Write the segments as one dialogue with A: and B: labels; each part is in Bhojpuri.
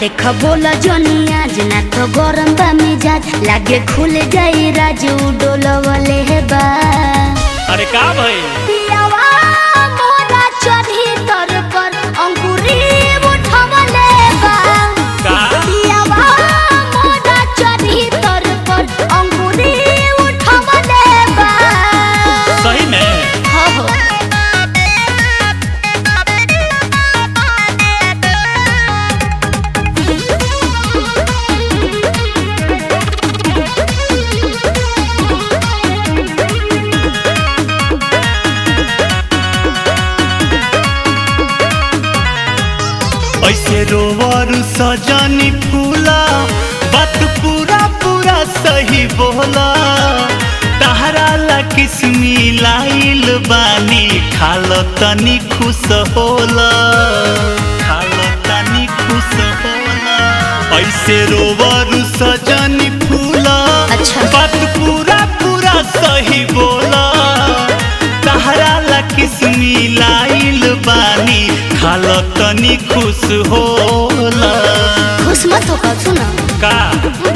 A: देख बोला जोनी आज ना तो गरम बा मिजाज लागे खुल जाई राजू डोलवले है बा।
B: अरे का भाई
A: पियावा मोरा चढ़ी तर पर अंकुरी उठवले बा।
B: का
A: पियावा मोरा चढ़ी तर पर अंकुरी उठवले बा।
B: सही में
A: हो हो
B: ऐसे रोवर सजनी फूला बात पूरा पूरा सही बोला तहरा ला किस्मी लाइल बानी खालो तनी खुश होला खालो तनी खुश होला। ऐसे रोवर सजनी फूला
A: अच्छा।
B: बात पूरा पूरा सही बोला तहरा ला किस्मी लाइल बानी खालो तनी खुश होला।
A: खुश मत हो सुना
B: का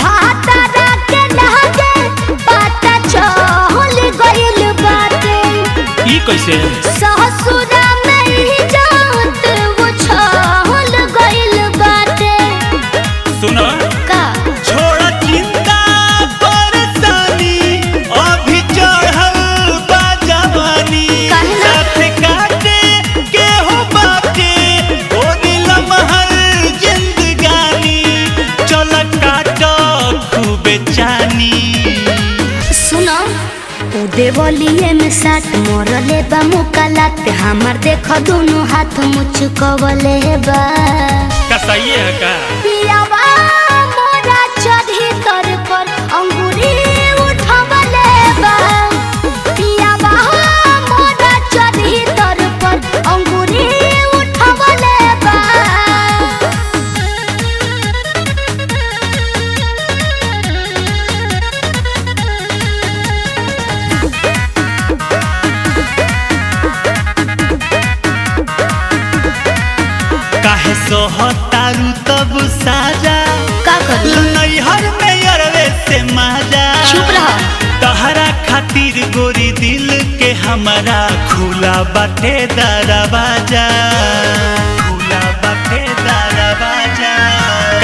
A: भाता राके लहगे पाता चहल गइल बाटे।
B: ई कैसे
A: ससुरा में ही जात वो छहल गइल बाटे।
B: सुनो
A: का
B: छोड़ चिंता परेशानी अभी चढ़ल बा जवानी
A: काहे ना?
B: साथ काटे के हो बाटे ओ दिल महल जिंदगानी चल काट खूबे चानी।
A: सुनो उ देवलिए में साथ मोरले बा मुकालात हमार देख दोनों हाथ मुचकवले बा।
B: का सही है का
A: पियावा मोरा चढ़ी तर पर अंगूरी उठवले बा। पियावा मोरा चढ़ी तर पर अंगूरी उठवले बा।
B: काहे सोहतारू तब साजा
A: का करी
B: नैहर में अरवे से माजा
A: चुप रह।
B: तहरा खातिर गोरी दिल के हमारा खुला बाटे दरवाजा खुला बाटे दरवाजा।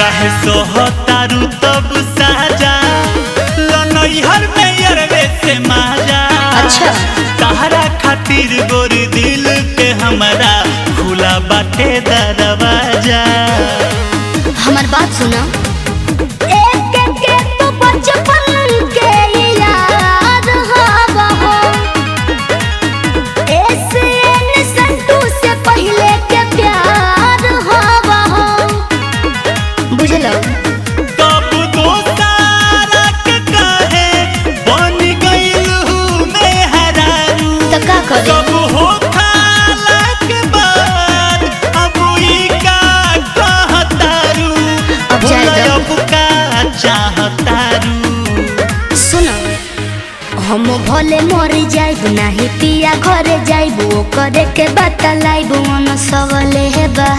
B: काहे सोहतारू तब साजा नैहर में अरवे से माजा
A: अच्छा।
B: तहरा खातिर गोरी दिल के हमारा खुला बाटे दरवाजा।
A: हमार बात सुना एक एक के तो बचपन के याद हवा हो। ऐसे संतू से पहले के प्यार हवा हो। बुझलो
B: तब दोस्तारा के काहे बन गइलू मेहरारू
A: तो का करे
B: सब हो खाला के बाद अब ई का कहतारू
A: अब जाए दो।
B: अब का चाहतारू।
A: सुनो हम भले मर जाइब नाही पिया घरे जाइब करे के बतलाइब मन सबले बा।